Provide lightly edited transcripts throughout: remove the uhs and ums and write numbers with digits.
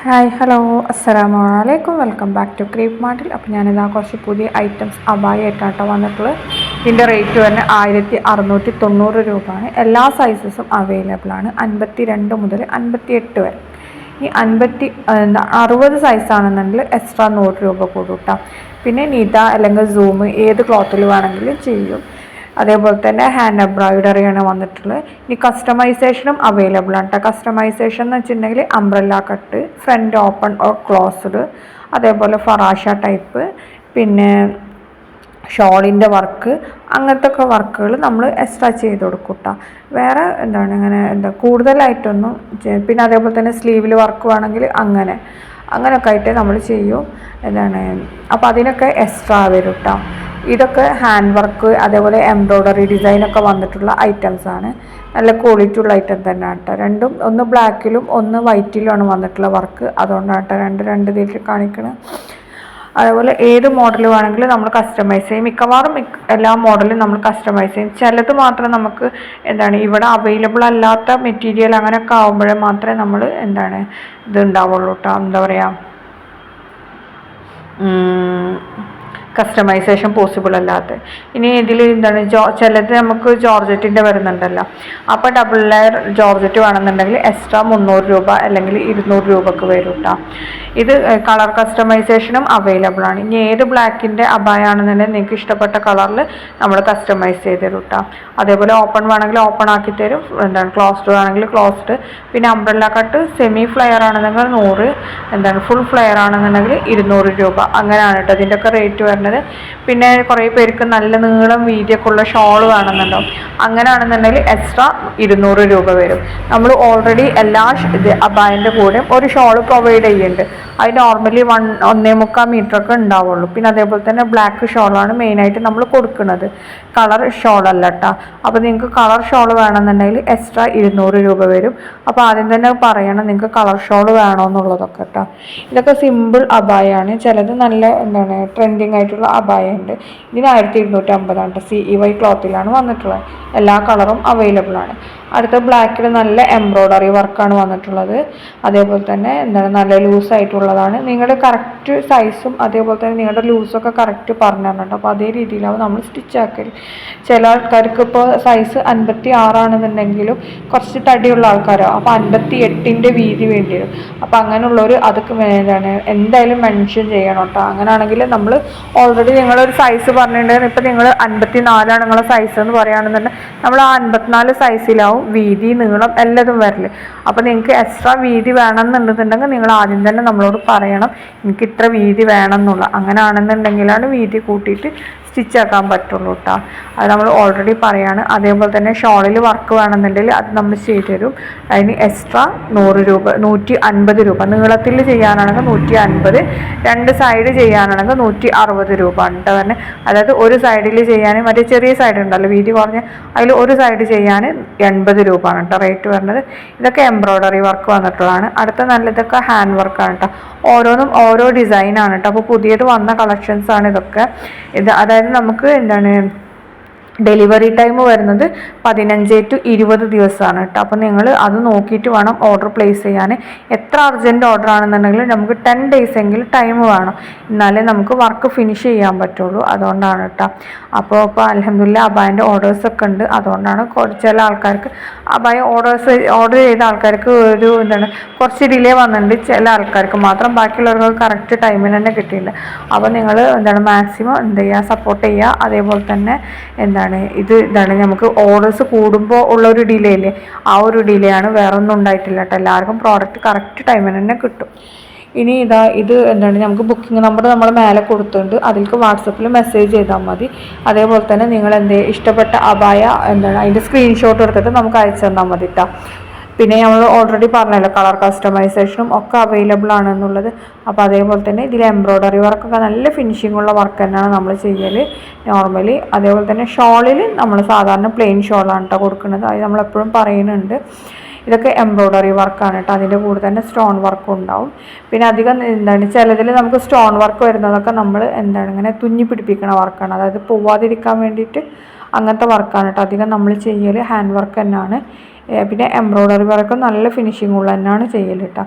Hi hello അസ്സലാമു അലൈക്കും welcome back to creep മാർട്ടിൽ. അപ്പോൾ ഞാനിതാ കുറച്ച് പുതിയ ഐറ്റംസ് അബായ ആയിട്ടാണ് വന്നിട്ടുള്ളത്. ഇതിൻ്റെ റേറ്റ് തന്നെ 1690 രൂപയാണ്. എല്ലാ സൈസസും അവൈലബിൾ ആണ്. 52 മുതൽ 58 വരെ. ഈ 60 സൈസാണെന്നുണ്ടെങ്കിൽ എക്സ്ട്രാ 100 രൂപ കൂടും കേട്ടോ. പിന്നെ നിത അല്ലെങ്കിൽ സൂം ഏത് ക്ലോത്തിൽ വേണമെങ്കിലും ചെയ്യും. അതേപോലെ തന്നെ ഹാൻഡ് എംബ്രോയിഡറിയാണ് വന്നിട്ടുള്ളത്. ഈ കസ്റ്റമൈസേഷനും അവൈലബിൾ ആണ് കേട്ടോ. കസ്റ്റമൈസേഷൻ എന്ന് വെച്ചിട്ടുണ്ടെങ്കിൽ umbrella cut, front open or closed, അതേപോലെ ഫറാഷ ടൈപ്പ്, പിന്നെ ഷോളിൻ്റെ വർക്ക്, അങ്ങനത്തെ ഒക്കെ വർക്കുകൾ നമ്മൾ എക്സ്ട്രാ ചെയ്ത് കൊടുക്കും കേട്ടോ. വേറെ ഇങ്ങനെ കൂടുതലായിട്ടൊന്നും പിന്നെ അതേപോലെ തന്നെ സ്ലീവിൽ വർക്ക് വേണമെങ്കിൽ അങ്ങനെയൊക്കെ ആയിട്ട് നമ്മൾ ചെയ്യും. അപ്പോൾ അതിനൊക്കെ എക്സ്ട്രാ വരും കേട്ടോ. ഇതൊക്കെ ഹാൻഡ് വർക്ക് അതേപോലെ എംബ്രോയ്ഡറി ഡിസൈനൊക്കെ വന്നിട്ടുള്ള ഐറ്റംസാണ്. നല്ല ക്വാളിറ്റി ഉള്ള ഐറ്റം തന്നെയാണ് കേട്ടോ. രണ്ടും ഒന്ന് ബ്ലാക്കിലും ഒന്ന് വൈറ്റിലുമാണ് വന്നിട്ടുള്ള വർക്ക്. അതുകൊണ്ടാണ് കേട്ടോ രണ്ട് ഇതിൽ കാണിക്കുന്നത്. അതേപോലെ ഏത് മോഡൽ വേണമെങ്കിലും നമ്മൾ കസ്റ്റമൈസ് ചെയ്യും. മിക്കവാറും എല്ലാ മോഡലും നമ്മൾ കസ്റ്റമൈസ് ചെയ്യും. ചിലത് മാത്രം നമുക്ക് ഇവിടെ അവൈലബിൾ അല്ലാത്ത മെറ്റീരിയൽ അങ്ങനെയൊക്കെ ആകുമ്പോഴേ മാത്രമേ നമ്മൾ ഇത് ഉണ്ടാവുള്ളൂ കേട്ടോ. എന്താ പറയുക, കസ്റ്റമൈസേഷൻ പോസിബിൾ അല്ലാത്ത. ഇനി ഇതിൽ ചിലത് നമുക്ക് ജോർജറ്റിൻ്റെ വരുന്നുണ്ടല്ലോ. അപ്പോൾ ഡബിൾ ലെയർ ജോർജറ്റ് വേണമെന്നുണ്ടെങ്കിൽ എക്സ്ട്രാ 300 രൂപ അല്ലെങ്കിൽ 200 രൂപക്ക് വരും കേട്ടോ. ഇത് കളർ കസ്റ്റമൈസേഷനും അവൈലബിൾ ആണ്. ഇനി ഏത് ബ്ലാക്കിൻ്റെ അബായാണെന്നുണ്ടെങ്കിൽ നിങ്ങൾക്ക് ഇഷ്ടപ്പെട്ട കളറിൽ നമ്മൾ കസ്റ്റമൈസ് ചെയ്ത് തരും കേട്ടോ. അതേപോലെ ഓപ്പൺ വേണമെങ്കിൽ ഓപ്പൺ ആക്കി തരും, ക്ലോസ്ഡ് വേണമെങ്കിൽ ക്ലോസ്ഡ്. പിന്നെ അംബ്രല്ല കട്ട് സെമി ഫ്ലെയർ ആണെന്നുണ്ടെങ്കിൽ 100, ഫുൾ ഫ്ലെയർ ആണെന്നുണ്ടെങ്കിൽ 200 രൂപ. അങ്ങനെയാണ് കേട്ടോ ഇതിൻ്റെയൊക്കെ റേറ്റ് വരുന്നത്. പിന്നെ കുറേ പേർക്ക് നല്ല നീളം വീതിയൊക്കെ ഉള്ള ഷോൾ വേണമെന്നുണ്ടാവും. അങ്ങനെയാണെന്നുണ്ടെങ്കിൽ എക്സ്ട്രാ 200 രൂപ വരും. നമ്മൾ ഓൾറെഡി എല്ലാ അബായൻ്റെ കൂടെ ഒരു ഷോൾ പ്രൊവൈഡ് ചെയ്യുന്നുണ്ട്. അത് നോർമലി 1.25 മീറ്ററൊക്കെ ഉണ്ടാവുള്ളൂ. പിന്നെ അതേപോലെ തന്നെ ബ്ലാക്ക് ഷോളാണ് മെയിനായിട്ട് നമ്മൾ കൊടുക്കുന്നത്, കളർ ഷോളല്ല കേട്ടോ. അപ്പോൾ നിങ്ങൾക്ക് കളർ ഷോൾ വേണമെന്നുണ്ടെങ്കിൽ എക്സ്ട്രാ 200 രൂപ വരും. അപ്പോൾ ആദ്യം തന്നെ പറയണം നിങ്ങൾക്ക് കളർ ഷോൾ വേണമെന്നുള്ളതൊക്കെ കേട്ടോ. ഇതൊക്കെ സിമ്പിൾ അബായാണ്. ചിലത് നല്ല ട്രെൻഡിങ് ആയിട്ടുള്ള അബായ ഉണ്ട്. ഇതിന് 1250 CEY ക്ലോത്തിലാണ് വന്നിട്ടുള്ളത്. എല്ലാ കളറും അവൈലബിൾ ആണ്. അടുത്ത ബ്ലാക്കിൽ നല്ല എംബ്രോയ്ഡറി വർക്കാണ് വന്നിട്ടുള്ളത്. അതേപോലെ തന്നെ നല്ല ലൂസായിട്ടുള്ളതാണ്. നിങ്ങളുടെ കറക്റ്റ് സൈസും അതേപോലെ തന്നെ നിങ്ങളുടെ ലൂസൊക്കെ കറക്റ്റ് പറഞ്ഞു തന്നിട്ടുണ്ട്. അപ്പോൾ അതേ രീതിയിലാവും നമ്മൾ സ്റ്റിച്ച് ആക്കൽ. ചില ആൾക്കാർക്ക് ഇപ്പോൾ സൈസ് 56 ആണെന്നുണ്ടെങ്കിലും കുറച്ച് തടിയുള്ള ആൾക്കാരാവും. അപ്പോൾ 58ൻ്റെ വീതി വേണ്ടി വരും. അപ്പോൾ അങ്ങനെയുള്ളവർ അതൊക്കെ എന്തായാലും മെൻഷൻ ചെയ്യണം കേട്ടോ. അങ്ങനെയാണെങ്കിൽ നമ്മൾ ഓൾറെഡി നിങ്ങളൊരു സൈസ് പറഞ്ഞിട്ടുണ്ടെങ്കിൽ ഇപ്പോൾ നിങ്ങൾ 54 നിങ്ങളെ സൈസ് എന്ന് പറയുകയാണെന്നുണ്ടെങ്കിൽ നമ്മൾ ആ 54 സൈസിലാവും വീതി നീളം എല്ലാതും വരല്. അപ്പോൾ നിങ്ങൾക്ക് എക്സ്ട്രാ വീതി വേണമെന്നുണ്ടെന്നുണ്ടെങ്കിൽ നിങ്ങൾ ആദ്യം തന്നെ നമ്മളോട് പറയണം എനിക്ക് ഇത്ര വീതി വേണം എന്നുള്ള. അങ്ങനെ ആണെന്നുണ്ടെങ്കിലാണ് വീതി കൂട്ടിയിട്ട് സ്റ്റിച്ച് ആക്കാൻ പറ്റുള്ളൂ കേട്ടോ. അത് നമ്മൾ ഓൾറെഡി പറയാണ്. അതേപോലെ തന്നെ ഷോളിൽ വർക്ക് വേണമെന്നുണ്ടെങ്കിൽ അത് നമ്മൾ ചെയ്തു തരും. അതിന് എക്സ്ട്രാ 100 രൂപ 150 രൂപ. നീളത്തിൽ ചെയ്യാനാണെങ്കിൽ 150, രണ്ട് സൈഡ് ചെയ്യാനാണെങ്കിൽ 160 രൂപ ഉണ്ട് തന്നെ. അതായത് ഒരു സൈഡിൽ ചെയ്യാൻ മറ്റേ ചെറിയ സൈഡ് ഉണ്ടല്ലോ വീതി കുറഞ്ഞ്, അതിൽ ഒരു സൈഡ് ചെയ്യാൻ 80 രൂപ ആണ് കേട്ടോ റേറ്റ് വരുന്നത്. ഇതൊക്കെ എംബ്രോയ്ഡറി വർക്ക് വന്നിട്ടുള്ളതാണ്. അടുത്ത നല്ലതൊക്കെ ഹാൻഡ് വർക്കാണ് കേട്ടോ. ഓരോന്നും ഓരോ ഡിസൈനാണ് കേട്ടോ. അപ്പോൾ പുതിയത് വന്ന കളക്ഷൻസ് ആണ് ഇതൊക്കെ. അതായത് നമുക്ക് ഡെലിവറി ടൈം വരുന്നത് 15 to 20 ദിവസമാണ് കേട്ടോ. അപ്പോൾ നിങ്ങൾ അത് നോക്കിയിട്ട് വേണം ഓർഡർ പ്ലേസ് ചെയ്യാൻ. എത്ര അർജൻറ്റ് ഓർഡർ ആണെന്നുണ്ടെങ്കിൽ നമുക്ക് 10 days എങ്കിലും ടൈം വേണം, എന്നാലേ നമുക്ക് വർക്ക് ഫിനിഷ് ചെയ്യാൻ പറ്റുള്ളൂ. അതുകൊണ്ടാണ് കേട്ടോ. അപ്പോൾ അൽഹംദുലില്ലാ അബായൻ്റെ ഓർഡേഴ്സൊക്കെ ഉണ്ട്. അതുകൊണ്ടാണ് ചില ആൾക്കാർക്ക് അബായ ഓർഡർ ചെയ്ത ആൾക്കാർക്ക് കുറച്ച് ഡിലേ വന്നിട്ടുണ്ട്. ചില ആൾക്കാർക്ക് മാത്രം, ബാക്കിയുള്ളവർക്ക് കറക്റ്റ് ടൈമിന് തന്നെ കിട്ടിയിട്ടുണ്ട്. അപ്പോൾ നിങ്ങൾ മാക്സിമം സപ്പോർട്ട് ചെയ്യുക. അതേപോലെ തന്നെ ഇത് നമുക്ക് ഓർഡേഴ്സ് കൂടുമ്പോൾ ഉള്ളൊരു ഡിലേ ഇല്ലേ, ആ ഒരു ഡിലേ ആണ്, വേറെ ഒന്നും ഉണ്ടായിട്ടില്ല കേട്ടോ. എല്ലാവർക്കും പ്രോഡക്റ്റ് കറക്റ്റ് ടൈമിന് തന്നെ കിട്ടും. ഇനി ഇത് നമുക്ക് ബുക്കിംഗ് നമ്പർ നമ്മൾ മേലെ കൊടുത്തിട്ടുണ്ട്. അതിലേക്ക് വാട്സപ്പിൽ മെസ്സേജ് ചെയ്താൽ മതി. അതേപോലെ തന്നെ നിങ്ങൾ ഇഷ്ടപ്പെട്ട അബായ അതിൻ്റെ സ്ക്രീൻഷോട്ട് എടുത്തിട്ട് നമുക്ക് അയച്ചു തന്നാൽ മതി കേട്ടോ. പിന്നെ നമ്മൾ ഓൾറെഡി പറഞ്ഞല്ലോ കളർ കസ്റ്റമൈസേഷനും ഒക്കെ അവൈലബിൾ ആണെന്നുള്ളത്. അപ്പോൾ അതേപോലെ തന്നെ ഇതിൽ എംബ്രോയ്ഡറി വർക്കൊക്കെ നല്ല ഫിനിഷിംഗ് ഉള്ള വർക്ക് തന്നെയാണ് നമ്മൾ ചെയ്യൽ നോർമലി. അതേപോലെ തന്നെ ഷോളിൽ നമ്മൾ സാധാരണ പ്ലെയിൻ ഷോളാണ് കേട്ടോ കൊടുക്കുന്നത്. അത് നമ്മളെപ്പോഴും പറയുന്നുണ്ട്. ഇതൊക്കെ എംബ്രോയ്ഡറി വർക്കാണ് കേട്ടോ. അതിൻ്റെ കൂടെ തന്നെ സ്റ്റോൺ വർക്കും ഉണ്ടാവും. പിന്നെ അധികം ചിലതിൽ നമുക്ക് സ്റ്റോൺ വർക്ക് വരുന്നതൊക്കെ നമ്മൾ ഇങ്ങനെ തുന്നി പിടിപ്പിക്കുന്ന വർക്കാണ്. അതായത് പോവാതിരിക്കാൻ വേണ്ടിയിട്ട് അങ്ങനത്തെ വർക്കാണ് കേട്ടോ അധികം നമ്മൾ ചെയ്യൽ. ഹാൻഡ് വർക്ക് തന്നെയാണ്. പിന്നെ എംബ്രോയ്ഡറി വർക്ക് നല്ല ഫിനിഷിംഗ് ഉള്ള തന്നെയാണ് ചെയ്യൽ കേട്ടോ.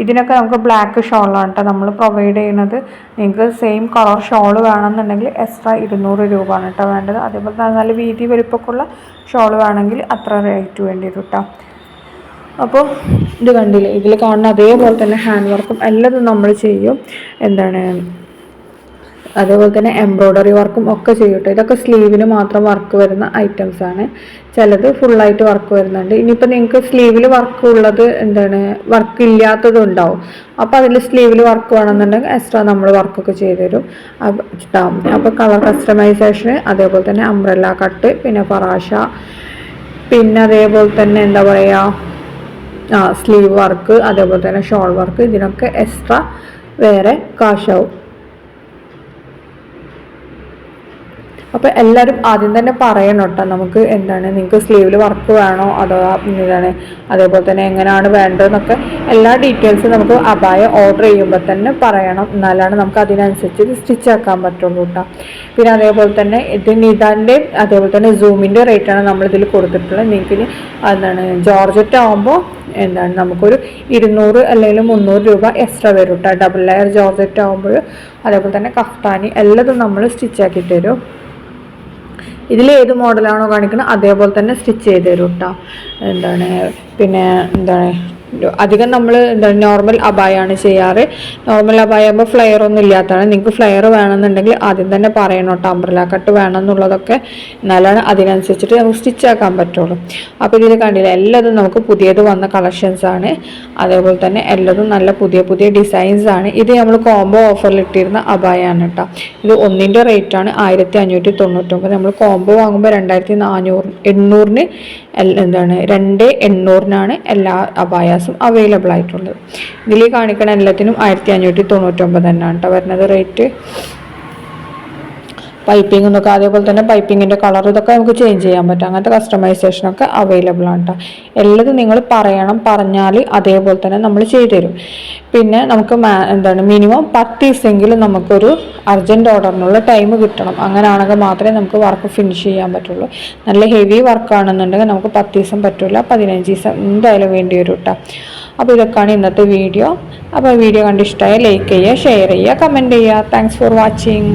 ഇതിനൊക്കെ നമുക്ക് ബ്ലാക്ക് ഷോളാണ് കേട്ടോ നമ്മൾ പ്രൊവൈഡ് ചെയ്യുന്നത്. നിങ്ങൾക്ക് സെയിം കളർ ഷോൾ വേണമെന്നുണ്ടെങ്കിൽ എക്സ്ട്രാ 200 രൂപയാണ് കേട്ടോ വേണ്ടത്. അതേപോലെ നല്ല വീതി വലിപ്പമൊക്കെയുള്ള ഷോൾ വേണമെങ്കിൽ അത്ര റേറ്റ് വേണ്ടി വരും കേട്ടോ. അപ്പോൾ ഇത് കണ്ടില്ലേ, ഇതിൽ കാണുന്ന അതേപോലെ തന്നെ ഹാൻഡ് വർക്കും എല്ലതും നമ്മൾ ചെയ്യും. അതേപോലെ തന്നെ എംബ്രോയ്ഡറി വർക്കും ഒക്കെ ചെയ്യും കേട്ടോ. ഇതൊക്കെ സ്ലീവിന് മാത്രം വർക്ക് വരുന്ന ഐറ്റംസ് ആണ്. ചിലത് ഫുള്ളായിട്ട് വർക്ക് വരുന്നുണ്ട്. ഇനിയിപ്പോൾ നിങ്ങൾക്ക് സ്ലീവിൽ വർക്ക് ഉള്ളത് വർക്ക് ഇല്ലാത്തതും ഉണ്ടാവും. അപ്പോൾ അതിൽ സ്ലീവിൽ വർക്ക് വേണമെന്നുണ്ടെങ്കിൽ എക്സ്ട്രാ നമ്മൾ വർക്കൊക്കെ ചെയ്ത് തരും. അപ്പോൾ കളർ കസ്റ്റമൈസേഷൻ, അതേപോലെ തന്നെ അംബ്രല്ല കട്ട്, പിന്നെ ഫറാഷ, പിന്നെ അതേപോലെ തന്നെ സ്ലീവ് വർക്ക്, അതേപോലെ തന്നെ ഷോൾ വർക്ക്, ഇതിനൊക്കെ എക്സ്ട്രാ വേറെ കാശാവും. അപ്പോൾ എല്ലാവരും ആദ്യം തന്നെ പറയണം കേട്ടോ, നമുക്ക് നിങ്ങൾക്ക് സ്ലീവിൽ വർക്ക് വേണോ അതോ അതേപോലെ തന്നെ എങ്ങനെയാണ് വേണ്ടതെന്നൊക്കെ എല്ലാ ഡീറ്റെയിൽസും നമുക്ക് അബായ ഓർഡർ ചെയ്യുമ്പോൾ തന്നെ പറയണം. എന്നാലാണ് നമുക്ക് അതിനനുസരിച്ച് സ്റ്റിച്ച് ആക്കാൻ പറ്റുള്ളൂ കേട്ടോ. പിന്നെ അതേപോലെ തന്നെ നിദാൻ്റെ അതേപോലെ തന്നെ സൂമിൻ്റെ റേറ്റാണ് നമ്മളിതിൽ കൊടുത്തിട്ടുള്ളത്. നിങ്ങൾക്ക് ജോർജറ്റ് ആകുമ്പോൾ നമുക്കൊരു 200 അല്ലെങ്കിൽ 300 രൂപ എക്സ്ട്രാ വരും കേട്ടോ. ഡബിൾ ലെയർ ജോർജറ്റ് ആകുമ്പോൾ. അതേപോലെ തന്നെ കഫ്താനി എല്ലതും നമ്മൾ സ്റ്റിച്ചാക്കി തരും. ഇതിൽ ഏത് മോഡലാണോ കാണിക്കുന്നത് അതേപോലെ തന്നെ സ്റ്റിച്ച് ചെയ്ത് തരും കേട്ടോ. പിന്നെ അധികം നമ്മൾ നോർമൽ അബായാണ് ചെയ്യാറ്. നോർമൽ അബായ ആകുമ്പോൾ ഫ്ലെയർ ഒന്നും ഇല്ലാത്തതാണ്. നിങ്ങൾക്ക് ഫ്ലെയർ വേണമെന്നുണ്ടെങ്കിൽ ആദ്യം തന്നെ പറയണം കേട്ടോ, അംബ്രല്ല കട്ട് വേണമെന്നുള്ളതൊക്കെ. എന്നാലാണ് അതിനനുസരിച്ചിട്ട് നമുക്ക് സ്റ്റിച്ച് ആക്കാൻ പറ്റുള്ളൂ. അപ്പോൾ ഇതിൽ കണ്ടില്ല, എല്ലാതും നമുക്ക് പുതിയത് വന്ന കളക്ഷൻസ് ആണ്. അതേപോലെ തന്നെ എല്ലാതും നല്ല പുതിയ പുതിയ ഡിസൈൻസ് ആണ്. ഇത് നമ്മൾ കോംബോ ഓഫറിൽ ഇട്ടിരുന്ന അബായാണ് കേട്ടോ. ഇത് ഒന്നിൻ്റെ റേറ്റാണ് 1599. നമ്മൾ കോംബോ വാങ്ങുമ്പോൾ 2400 2800 എല്ലാ അബായാസും അവൈലബിൾ ആയിട്ടുള്ളത്. ഇതിൽ കാണിക്കണ എല്ലാത്തിനും 1599 തന്നെയാണ് കേട്ടോ വരുന്നത് റേറ്റ്. പൈപ്പിംഗ് എന്നൊക്കെ അതേപോലെ തന്നെ പൈപ്പിങ്ങിൻ്റെ കളർ ഇതൊക്കെ നമുക്ക് ചേഞ്ച് ചെയ്യാൻ പറ്റും. അങ്ങനത്തെ കസ്റ്റമൈസേഷനൊക്കെ അവൈലബിൾ ആണ് കേട്ടോ. എല്ലതും നിങ്ങൾ പറഞ്ഞാൽ അതേപോലെ തന്നെ നമ്മൾ ചെയ്തു തരും. പിന്നെ നമുക്ക് മിനിമം 10 ദിവസമെങ്കിലും നമുക്കൊരു അർജൻറ്റ് ഓർഡറിനുള്ള ടൈം കിട്ടണം. അങ്ങനെയാണെങ്കിൽ മാത്രമേ നമുക്ക് വർക്ക് ഫിനിഷ് ചെയ്യാൻ പറ്റുള്ളൂ. നല്ല ഹെവി വർക്കാണെന്നുണ്ടെങ്കിൽ നമുക്ക് 10 ദിവസം പറ്റില്ല, 15 ദിവസം എന്തായാലും വേണ്ടി വരും കേട്ടോ. അപ്പോൾ ഇതൊക്കെയാണ് ഇന്നത്തെ വീഡിയോ. അപ്പോൾ വീഡിയോ കണ്ട് ഇഷ്ടമായ ലൈക്ക് ചെയ്യുക, ഷെയർ ചെയ്യുക, കമൻറ്റ് ചെയ്യുക. Thanks for watching.